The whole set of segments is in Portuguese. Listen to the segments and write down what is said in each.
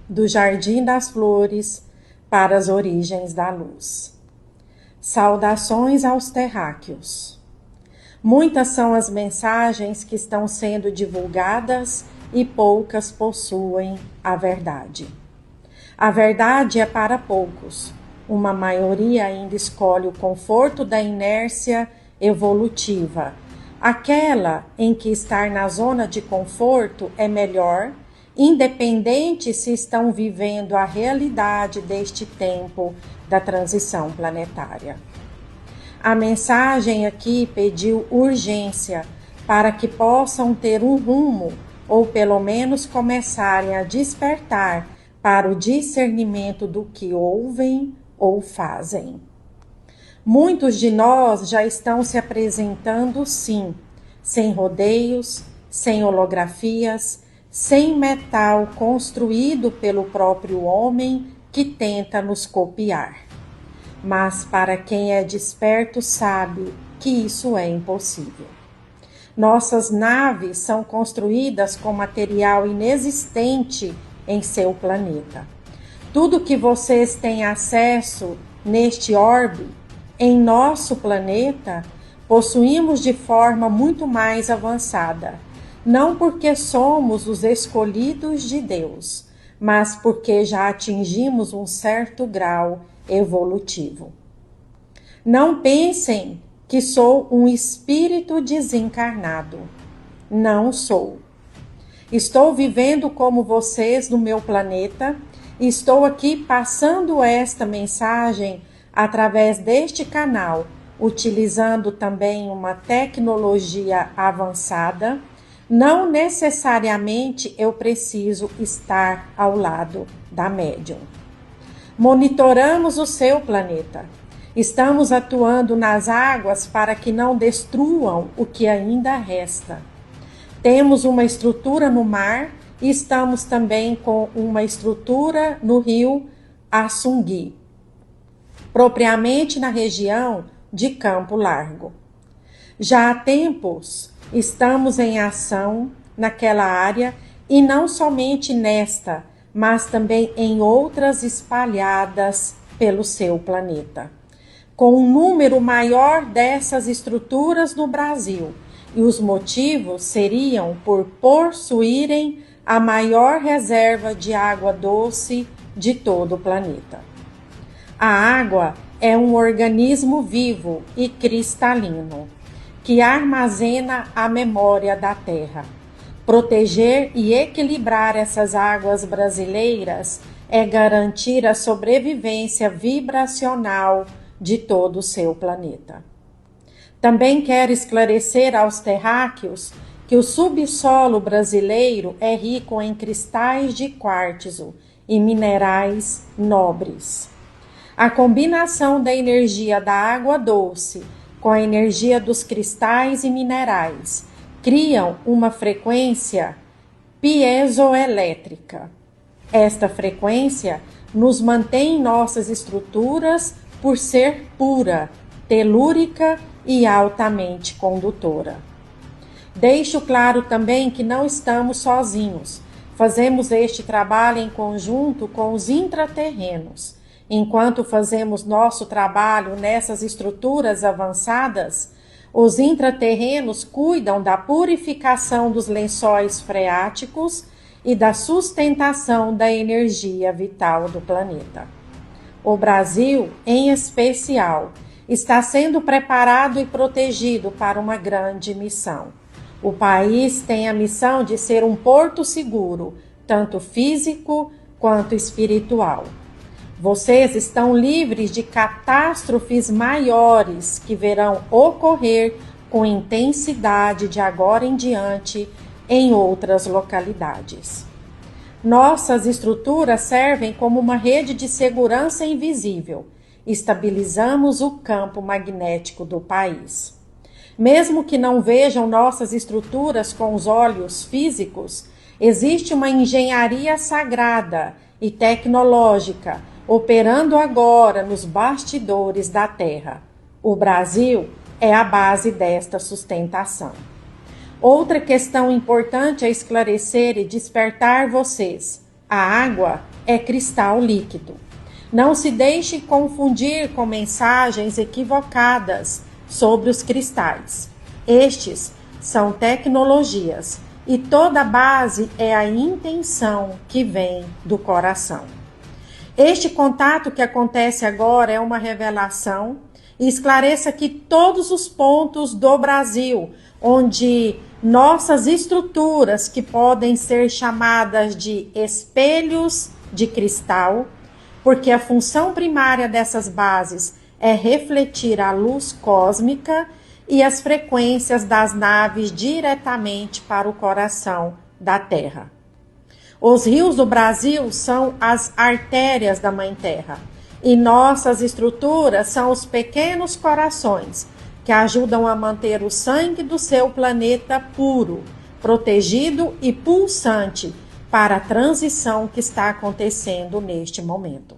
do Jardim das Flores para as origens da luz. Saudações aos terráqueos. Muitas são as mensagens que estão sendo divulgadas e poucas possuem a verdade. A verdade é para poucos. Uma maioria ainda escolhe o conforto da inércia evolutiva, aquela em que estar na zona de conforto é melhor, independente se estão vivendo a realidade deste tempo da transição planetária. A mensagem aqui pediu urgência para que possam ter um rumo, ou pelo menos começarem a despertar para o discernimento do que ouvem ou fazem. Muitos de nós já estão se apresentando, sim, sem rodeios, sem holografias, sem metal construído pelo próprio homem que tenta nos copiar. Mas para quem é desperto sabe que isso é impossível. Nossas naves são construídas com material inexistente em seu planeta. Tudo que vocês têm acesso neste orbe, em nosso planeta, possuímos de forma muito mais avançada, não porque somos os escolhidos de Deus, mas porque já atingimos um certo grau evolutivo. Não pensem que sou um espírito desencarnado. Não sou. Estou vivendo como vocês no meu planeta e estou aqui passando esta mensagem através deste canal, utilizando também uma tecnologia avançada. Não necessariamente eu preciso estar ao lado da médium. Monitoramos o seu planeta. Estamos atuando nas águas para que não destruam o que ainda resta. Temos uma estrutura no mar e estamos também com uma estrutura no rio Assungui, propriamente na região de Campo Largo. Já há tempos estamos em ação naquela área e não somente nesta, mas também em outras espalhadas pelo seu planeta. Com um número maior dessas estruturas no Brasil, e os motivos seriam por possuírem a maior reserva de água doce de todo o planeta. A água é um organismo vivo e cristalino, que armazena a memória da Terra. Proteger e equilibrar essas águas brasileiras é garantir a sobrevivência vibracional de todo o seu planeta. Também quero esclarecer aos terráqueos que o subsolo brasileiro é rico em cristais de quartzo e minerais nobres. A combinação da energia da água doce com a energia dos cristais e minerais criam uma frequência piezoelétrica. Esta frequência nos mantém em nossas estruturas por ser pura, telúrica e altamente condutora. Deixo claro também que não estamos sozinhos. Fazemos este trabalho em conjunto com os intraterrenos. Enquanto fazemos nosso trabalho nessas estruturas avançadas, os intraterrenos cuidam da purificação dos lençóis freáticos e da sustentação da energia vital do planeta. O Brasil, em especial, está sendo preparado e protegido para uma grande missão. O país tem a missão de ser um porto seguro, tanto físico quanto espiritual. Vocês estão livres de catástrofes maiores que verão ocorrer com intensidade de agora em diante em outras localidades. Nossas estruturas servem como uma rede de segurança invisível. Estabilizamos o campo magnético do país. Mesmo que não vejam nossas estruturas com os olhos físicos, existe uma engenharia sagrada e tecnológica operando agora nos bastidores da Terra. O Brasil é a base desta sustentação. Outra questão importante a esclarecer e despertar vocês: a água é cristal líquido. Não se deixe confundir com mensagens equivocadas sobre os cristais. Estes são tecnologias e toda a base é a intenção que vem do coração. Este contato que acontece agora é uma revelação e esclareça que todos os pontos do Brasil, onde nossas estruturas, que podem ser chamadas de espelhos de cristal, porque a função primária dessas bases é refletir a luz cósmica e as frequências das naves diretamente para o coração da Terra. Os rios do Brasil são as artérias da Mãe Terra e nossas estruturas são os pequenos corações que ajudam a manter o sangue do seu planeta puro, protegido e pulsante para a transição que está acontecendo neste momento.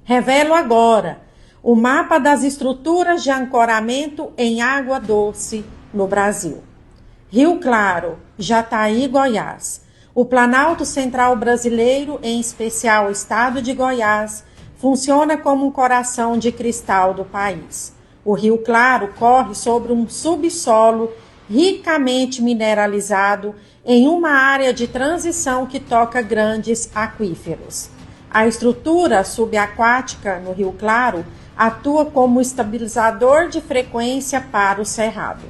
Revelo agora o mapa das estruturas de ancoramento em água doce no Brasil. Rio Claro, Jataí, Goiás. O Planalto Central brasileiro, em especial o estado de Goiás, funciona como um coração de cristal do país. O Rio Claro corre sobre um subsolo ricamente mineralizado em uma área de transição que toca grandes aquíferos. A estrutura subaquática no Rio Claro atua como estabilizador de frequência para o cerrado.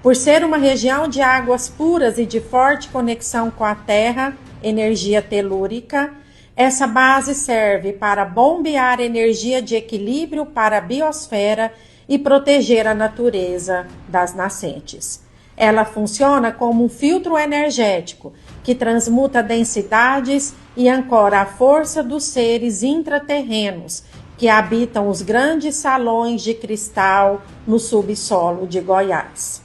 Por ser uma região de águas puras e de forte conexão com a Terra, energia telúrica, essa base serve para bombear energia de equilíbrio para a biosfera e proteger a natureza das nascentes. Ela funciona como um filtro energético que transmuta densidades e ancora a força dos seres intraterrenos que habitam os grandes salões de cristal no subsolo de Goiás.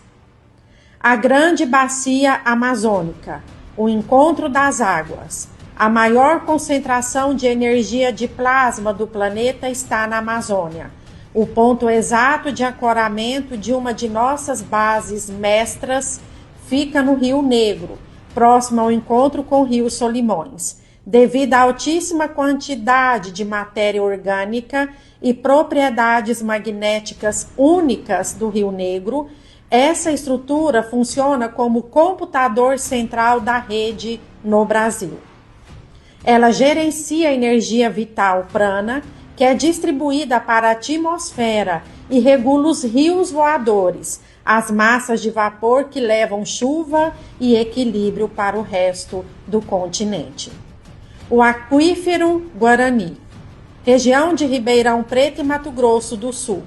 A Grande Bacia Amazônica, o encontro das águas. A maior concentração de energia de plasma do planeta está na Amazônia. O ponto exato de ancoramento de uma de nossas bases mestras fica no Rio Negro, próximo ao encontro com o Rio Solimões. Devido à altíssima quantidade de matéria orgânica e propriedades magnéticas únicas do Rio Negro, essa estrutura funciona como computador central da rede no Brasil. Ela gerencia a energia vital prana, que é distribuída para a atmosfera e regula os rios voadores, as massas de vapor que levam chuva e equilíbrio para o resto do continente. O Aquífero Guarani, região de Ribeirão Preto e Mato Grosso do Sul.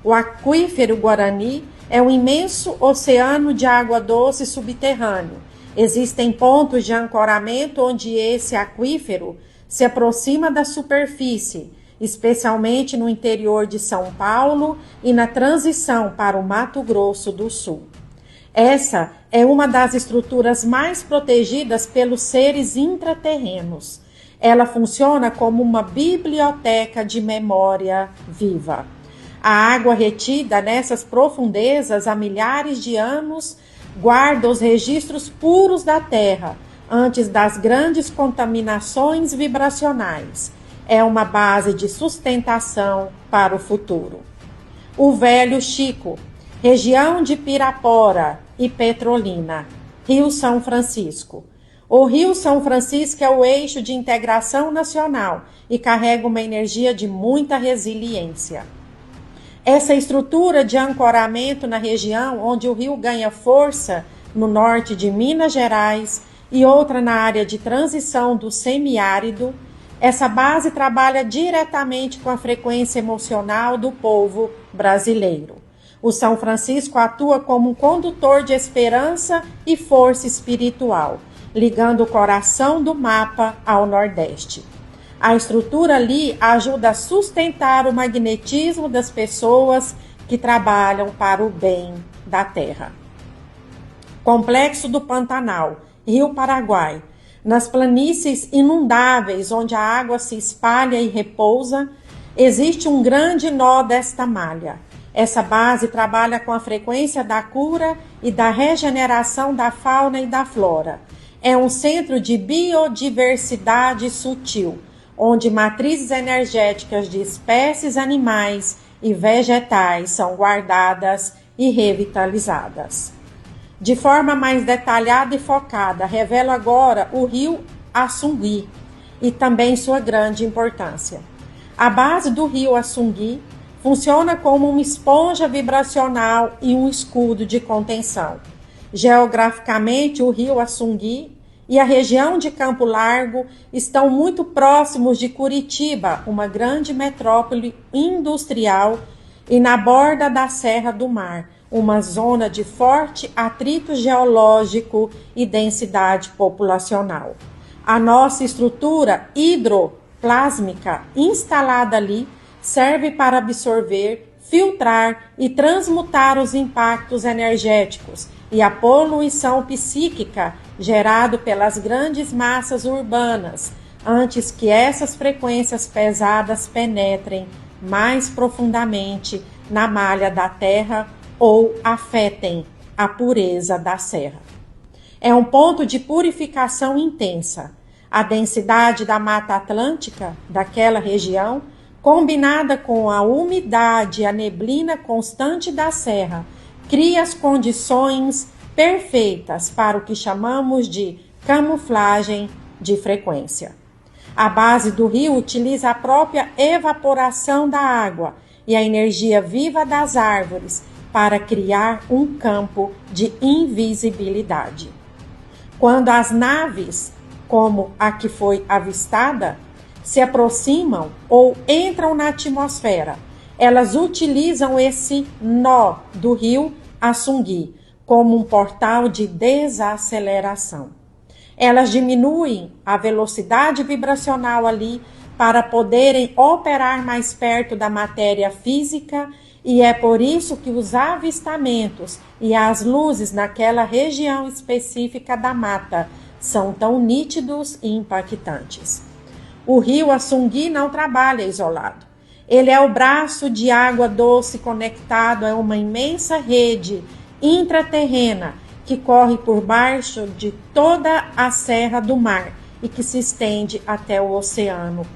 O Aquífero Guarani é um imenso oceano de água doce subterrâneo. Existem pontos de ancoramento onde esse aquífero se aproxima da superfície, especialmente no interior de São Paulo e na transição para o Mato Grosso do Sul. Essa é uma das estruturas mais protegidas pelos seres intraterrenos. Ela funciona como uma biblioteca de memória viva. A água retida nessas profundezas há milhares de anos guarda os registros puros da Terra antes das grandes contaminações vibracionais. É uma base de sustentação para o futuro. O Velho Chico, região de Pirapora e Petrolina, Rio São Francisco. O Rio São Francisco é o eixo de integração nacional e carrega uma energia de muita resiliência. Essa estrutura de ancoramento na região onde o rio ganha força no norte de Minas Gerais e outra na área de transição do semiárido, essa base trabalha diretamente com a frequência emocional do povo brasileiro. O São Francisco atua como um condutor de esperança e força espiritual, ligando o coração do mapa ao Nordeste. A estrutura ali ajuda a sustentar o magnetismo das pessoas que trabalham para o bem da Terra. Complexo do Pantanal, Rio Paraguai. Nas planícies inundáveis, onde a água se espalha e repousa, existe um grande nó desta malha. Essa base trabalha com a frequência da cura e da regeneração da fauna e da flora. É um centro de biodiversidade sutil, onde matrizes energéticas de espécies animais e vegetais são guardadas e revitalizadas. De forma mais detalhada e focada, revelo agora o rio Assungui e também sua grande importância. A base do rio Assungui funciona como uma esponja vibracional e um escudo de contenção. Geograficamente, o rio Assungui e a região de Campo Largo estão muito próximos de Curitiba, uma grande metrópole industrial, e na borda da Serra do Mar, uma zona de forte atrito geológico e densidade populacional. A nossa estrutura hidroplásmica instalada ali serve para absorver, filtrar e transmutar os impactos energéticos e a poluição psíquica gerado pelas grandes massas urbanas, antes que essas frequências pesadas penetrem mais profundamente na malha da terra ou afetem a pureza da serra. É um ponto de purificação intensa. A densidade da Mata Atlântica daquela região, combinada com a umidade e a neblina constante da serra, cria as condições perfeitas para o que chamamos de camuflagem de frequência. A base do rio utiliza a própria evaporação da água e a energia viva das árvores para criar um campo de invisibilidade. Quando as naves, como a que foi avistada, se aproximam ou entram na atmosfera, elas utilizam esse nó do rio Assungui como um portal de desaceleração. Elas diminuem a velocidade vibracional ali para poderem operar mais perto da matéria física, e é por isso que os avistamentos e as luzes naquela região específica da mata são tão nítidos e impactantes. O rio Assungui não trabalha isolado. Ele é o braço de água doce conectado a uma imensa rede intraterrena que corre por baixo de toda a Serra do Mar e que se estende até o Oceano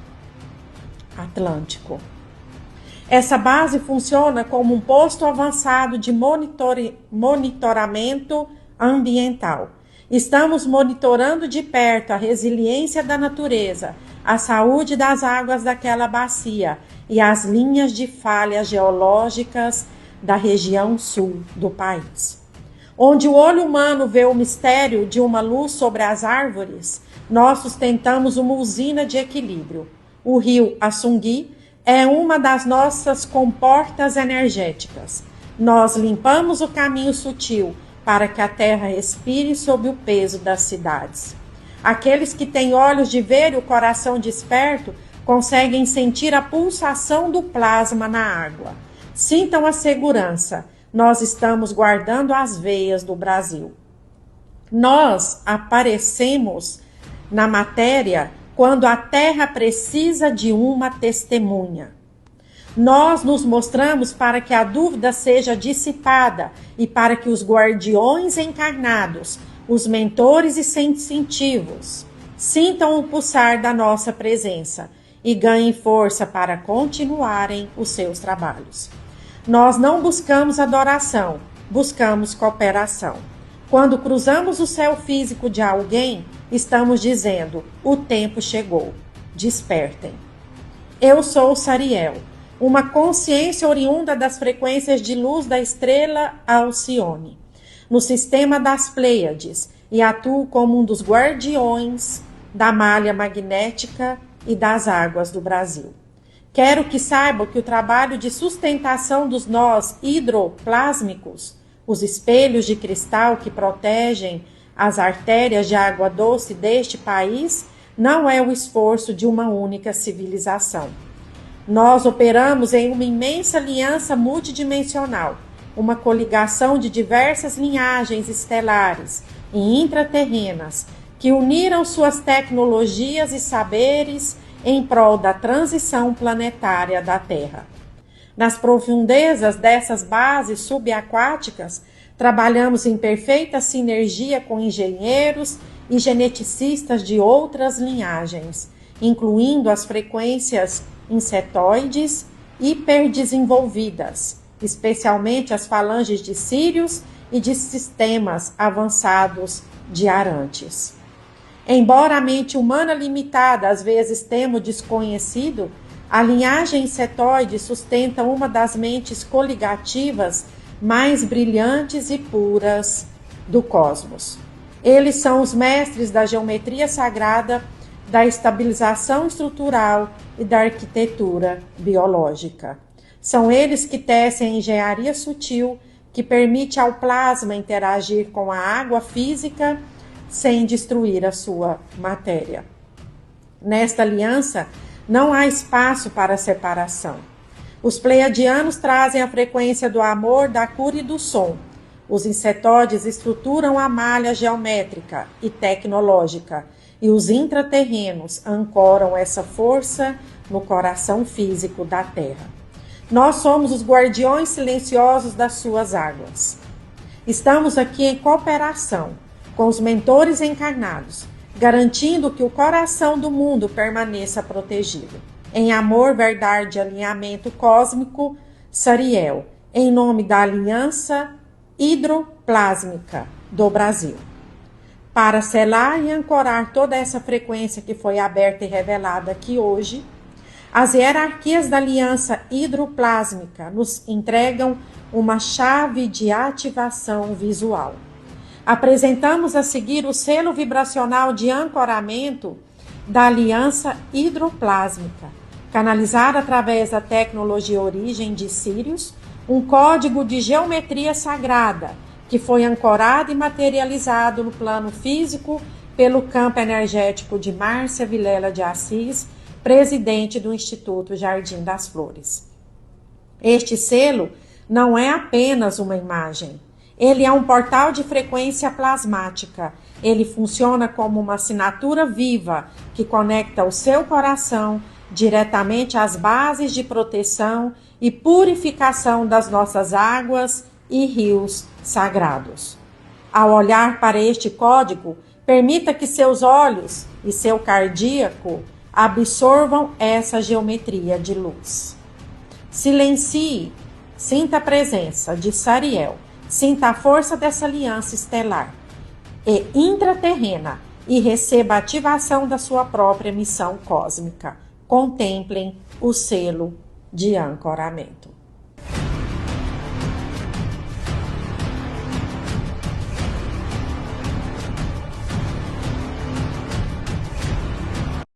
Atlântico. Essa base funciona como um posto avançado de monitoramento ambiental. Estamos monitorando de perto a resiliência da natureza, a saúde das águas daquela bacia e as linhas de falhas geológicas da região sul do país. Onde o olho humano vê o mistério de uma luz sobre as árvores, nós sustentamos uma usina de equilíbrio. O rio Assungui é uma das nossas comportas energéticas. Nós limpamos o caminho sutil para que a terra respire sob o peso das cidades. Aqueles que têm olhos de ver e o coração desperto conseguem sentir a pulsação do plasma na água. Sintam a segurança. Nós estamos guardando as veias do Brasil. Nós aparecemos na matéria quando a terra precisa de uma testemunha. Nós nos mostramos para que a dúvida seja dissipada e para que os guardiões encarnados, os mentores e sensitivos, sintam o pulsar da nossa presença e ganhem força para continuarem os seus trabalhos. Nós não buscamos adoração, buscamos cooperação. Quando cruzamos o céu físico de alguém, estamos dizendo: o tempo chegou, despertem. Eu sou Sariel, uma consciência oriunda das frequências de luz da estrela Alcione, no sistema das Pleiades, e atuo como um dos guardiões da malha magnética e das águas do Brasil. Quero que saibam que o trabalho de sustentação dos nós hidroplásmicos, os espelhos de cristal que protegem as artérias de água doce deste país, não é o esforço de uma única civilização. Nós operamos em uma imensa aliança multidimensional, uma coligação de diversas linhagens estelares e intraterrenas que uniram suas tecnologias e saberes em prol da transição planetária da Terra. Nas profundezas dessas bases subaquáticas, trabalhamos em perfeita sinergia com engenheiros e geneticistas de outras linhagens, incluindo as frequências insetoides hiperdesenvolvidas, especialmente as falanges de Sírius e de sistemas avançados de Arantes. Embora a mente humana limitada às vezes temo desconhecido, a linhagem insetoide sustenta uma das mentes coligativas mais brilhantes e puras do cosmos. Eles são os mestres da geometria sagrada, da estabilização estrutural e da arquitetura biológica. São eles que tecem a engenharia sutil que permite ao plasma interagir com a água física sem destruir a sua matéria. Nesta aliança, não há espaço para separação. Os pleiadianos trazem a frequência do amor, da cura e do som. Os insetoides estruturam a malha geométrica e tecnológica, e os intraterrenos ancoram essa força no coração físico da Terra. Nós somos os guardiões silenciosos das suas águas. Estamos aqui em cooperação com os mentores encarnados, garantindo que o coração do mundo permaneça protegido. Em amor, verdade e alinhamento cósmico, Sariel, em nome da Aliança Hidroplásmica do Brasil. Para selar e ancorar toda essa frequência que foi aberta e revelada aqui hoje, as hierarquias da Aliança Hidroplásmica nos entregam uma chave de ativação visual. Apresentamos a seguir o selo vibracional de ancoramento da Aliança Hidroplásmica, canalizado através da tecnologia Origem de Sírius, um código de geometria sagrada que foi ancorado e materializado no plano físico pelo campo energético de Márcia Vilela de Assis, presidente do Instituto Jardim das Flores. Este selo não é apenas uma imagem. Ele é um portal de frequência plasmática. Ele funciona como uma assinatura viva que conecta o seu coração diretamente às bases de proteção e purificação das nossas águas e rios sagrados. Ao olhar para este código, permita que seus olhos e seu cardíaco absorvam essa geometria de luz. Silencie, sinta a presença de Sariel, sinta a força dessa aliança estelar e intraterrena e receba a ativação da sua própria missão cósmica. Contemplem o selo de ancoramento.